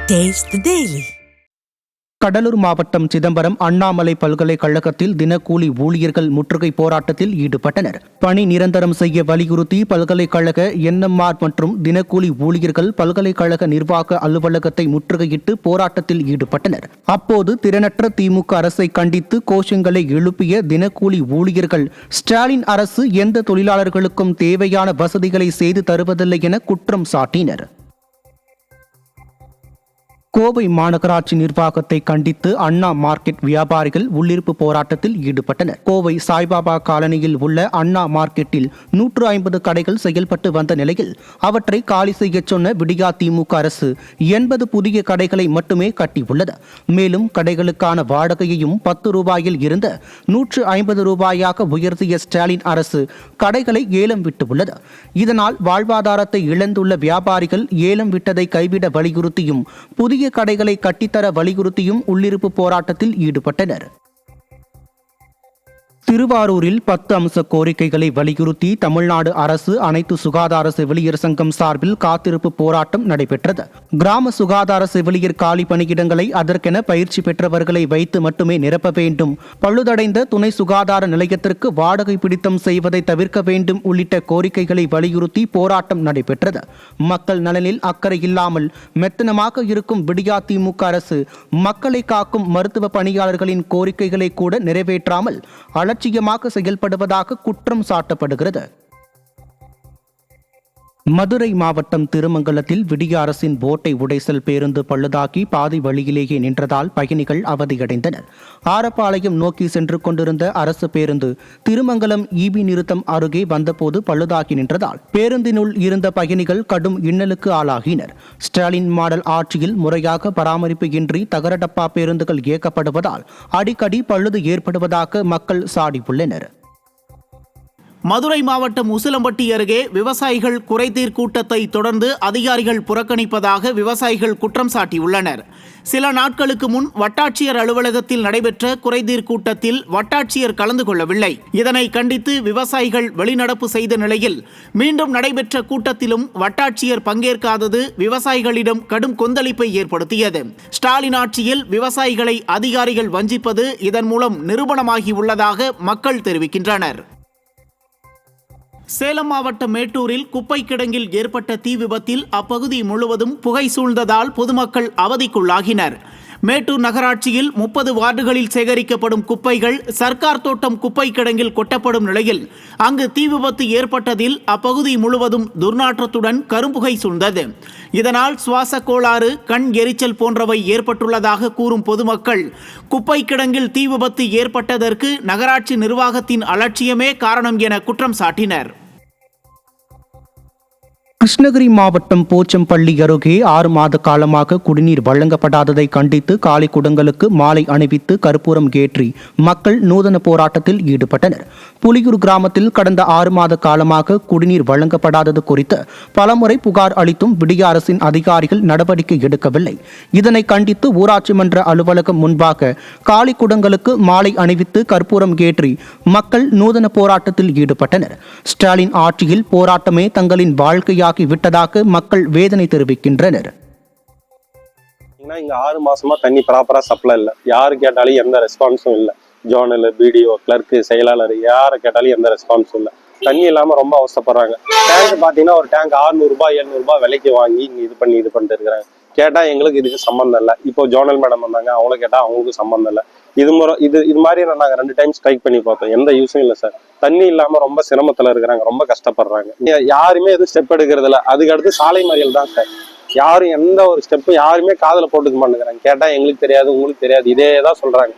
Taste the Daily. Cuddalore மாவட்டம் சிதம்பரம் அண்ணாமலை பல்கலைக்கழகத்தில் தினக்கூலி ஊழியர்கள் முற்றுகை போராட்டத்தில் ஈடுபட்டனர். பணி நிரந்தரம் செய்ய வலியுறுத்தி பல்கலைக்கழக NMR மற்றும் தினக்கூலி ஊழியர்கள் பல்கலைக்கழக நிர்வாக அலுவலகத்தை முற்றுகையிட்டு போராட்டத்தில் ஈடுபட்டனர். அப்போது திறனற்ற திமுக அரசை கண்டித்து கோஷங்களை எழுப்பிய தினக்கூலி ஊழியர்கள் ஸ்டாலின் அரசு எந்த தொழிலாளர்களுக்கும் தேவையான வசதிகளை செய்து தருவதில்லை என குற்றம் சாட்டினர். கோவை மாநகராட்சி நிர்வாகத்தை கண்டித்து அண்ணா மார்க்கெட் வியாபாரிகள் உள்ளிருப்பு போராட்டத்தில் ஈடுபட்டனர். கோவை சாய்பாபா காலனியில் உள்ள அண்ணா மார்க்கெட்டில் 150 கடைகள் செயல்பட்டு வந்த நிலையில் அவற்றை காலி செய்ய சொன்ன விடியா திமுக அரசு 80 புதிய கடைகளை மட்டுமே கட்டியுள்ளது. மேலும் கடைகளுக்கான வாடகையையும் 10 ரூபாயில் இருந்த 150 ரூபாயாக உயர்த்திய ஸ்டாலின் அரசு கடைகளை ஏலம் விட்டுள்ளது. இதனால் வாழ்வாதாரத்தை இழந்துள்ள வியாபாரிகள் ஏலம் விட்டதை கைவிட வலியுறுத்தியும் புதிய கடைகளை கட்டித்தர வலியுறுத்தியும் உள்ளிருப்பு போராட்டத்தில் ஈடுபட்டனர். திருவாரூரில் 10 அம்ச கோரிக்கைகளை வலியுறுத்தி தமிழ்நாடு அரசு அனைத்து சுகாதார செவிலியர் சங்கம் சார்பில் காத்திருப்பு போராட்டம் நடைபெற்றது. கிராம சுகாதார செவிலியர் காலி பணியிடங்களை அதற்கென பயிற்சி பெற்றவர்களை வைத்து மட்டுமே நிரப்ப வேண்டும், பழுதடைந்த துணை சுகாதார நிலையத்திற்கு வாடகை பிடித்தம் செய்வதை தவிர்க்க வேண்டும் உள்ளிட்ட கோரிக்கைகளை வலியுறுத்தி போராட்டம் நடைபெற்றது. மக்கள் நலனில் அக்கறை இல்லாமல் மெத்தனமாக இருக்கும் விடியா திமுக அரசு மக்களை காக்கும் மருத்துவ பணியாளர்களின் கோரிக்கைகளை கூட நிறைவேற்றாமல் அலட்சியமாக செயல்படுவதாக குற்றம் சாட்டப்படுகிறது. மதுரை மாவட்டம் திருமங்கலத்தில் விடிய அரசின் போட்டை உடைசல் பேருந்து பழுதாக்கி பாதி வழியிலேயே நின்றதால் பயணிகள் அவதியடைந்தனர். ஆரப்பாளையம் நோக்கி சென்று கொண்டிருந்த அரசு பேருந்து திருமங்கலம் EB நிறுத்தம் அருகே வந்தபோது பழுதாகி நின்றதால் பேருந்தினுள் இருந்த பயணிகள் கடும் இன்னலுக்கு ஆளாகினர். ஸ்டாலின் மாடல் ஆட்சியில் முறையாக பராமரிப்பு இன்றி தகரடப்பா பேருந்துகள் இயக்கப்படுவதால் அடிக்கடி பழுது ஏற்படுவதாக மக்கள் சாடியுள்ளனர். மதுரை மாவட்டம் உசிலம்பட்டி அருகே விவசாயிகள் குறைதீர் கூட்டத்தை தொடர்ந்து அதிகாரிகள் புறக்கணிப்பதாக விவசாயிகள் குற்றம் சாட்டியுள்ளனர். சில நாட்களுக்கு முன் வட்டாட்சியர் அலுவலகத்தில் நடைபெற்ற குறைதீர் கூட்டத்தில் வட்டாட்சியர் கலந்து கொள்ளவில்லை. இதனை கண்டித்து விவசாயிகள் வெளிநடப்பு செய்த நிலையில் மீண்டும் நடைபெற்ற கூட்டத்திலும் வட்டாட்சியர் பங்கேற்காதது விவசாயிகளிடம் கடும் கொந்தளிப்பை ஏற்படுத்தியது. ஸ்டாலின் ஆட்சியில் விவசாயிகளை அதிகாரிகள் வஞ்சிப்பது இதன் மூலம் நிரூபணமாகியுள்ளதாக மக்கள் தெரிவிக்கின்றனர். சேலம் மாவட்டம் மேட்டூரில் குப்பை கிடங்கில் ஏற்பட்ட தீ விபத்தில் அப்பகுதி முழுவதும் புகை சூழ்ந்ததால் பொதுமக்கள் அவதிக்குள்ளாகினர். மேட்டூர் நகராட்சியில் 30 வார்டுகளில் சேகரிக்கப்படும் குப்பைகள் சர்க்கார் தோட்டம் குப்பை கிடங்கில் கொட்டப்படும் நிலையில் அங்கு தீ விபத்து ஏற்பட்டதில் அப்பகுதி முழுவதும் துர்நாற்றத்துடன் கரும்புகை சூழ்ந்தது. இதனால் சுவாச கோளாறு, கண் எரிச்சல் போன்றவை ஏற்பட்டுள்ளதாக கூறும் பொதுமக்கள் குப்பை கிடங்கில் தீ விபத்து ஏற்பட்டதற்கு நகராட்சி நிர்வாகத்தின் அலட்சியமே காரணம் என குற்றம் சாட்டினர். கிருஷ்ணகிரி மாவட்டம் போச்சம்பள்ளி அருகே 6 மாத காலமாக குடிநீர் வழங்கப்படாததை கண்டித்து காலி குடங்களுக்கு மாலை அணிவித்து கற்பூரம் ஏற்றி மக்கள் நூதன போராட்டத்தில் ஈடுபட்டனர். புலியூர் கிராமத்தில் கடந்த 6 மாத காலமாக குடிநீர் வழங்கப்படாதது குறித்து பலமுறை புகார் அளித்தும் விடிய அரசின் அதிகாரிகள் நடவடிக்கை எடுக்கவில்லை. இதனை கண்டித்து ஊராட்சி மன்ற அலுவலகம் முன்பாக காலி குடங்களுக்கு மாலை அணிவித்து கற்பூரம் ஏற்றி மக்கள் நூதன போராட்டத்தில் ஈடுபட்டனர். ஸ்டாலின் ஆட்சியில் போராட்டமே தங்களின் வாழ்க்கையாக விட்டதாக மக்கள் வேதனை தெரிவிக்கின்றனர். இங்க 6 மாசமா தண்ணி ப்ராப்பரா சப்ளை இல்ல. யாரு கேட்டாலும் எந்த ரெஸ்பான்ஸும் இல்ல. ஜோனல், BDO, கிளர்க்கு, செயலாளர் யாரை கேட்டாலும் எந்த ரெஸ்பான்ஸும் இல்ல. தண்ணி இல்லாம ரொம்ப அவசரப்படுறாங்க. டேங்க் பாத்தீங்கன்னா ஒரு டேங்க் 600 ரூபாய் 700 ரூபாய் விலைக்கு வாங்கி இங்க இது பண்ணிட்டு இருக்கிறாங்க. கேட்டா எங்களுக்கு இதுக்கு சம்பந்தம் இல்லை. இப்போ ஜோனல் மேடம் வந்தாங்க, அவங்கள கேட்டா அவங்களுக்கு சம்பந்தம் இல்லை. இது மாதிரி நாங்க 2 டைம் ஸ்ட்ரைக் பண்ணி பார்த்தோம். எந்த யூஸும் இல்லை சார். தண்ணி இல்லாம ரொம்ப சிரமத்துல இருக்கிறாங்க, ரொம்ப கஷ்டப்படுறாங்க. யாருமே எதுவும் ஸ்டெப் எடுக்கிறது இல்லை. அதுக்கு அடுத்து சாலை மறியல் தான் சார். யாரும் எந்த ஒரு ஸ்டெப்பும் யாருமே காதுல போட்டுக்க மாட்டேங்கிறாங்க. கேட்டா எங்களுக்கு தெரியாது, உங்களுக்கு தெரியாது, இதே தான் சொல்றாங்க.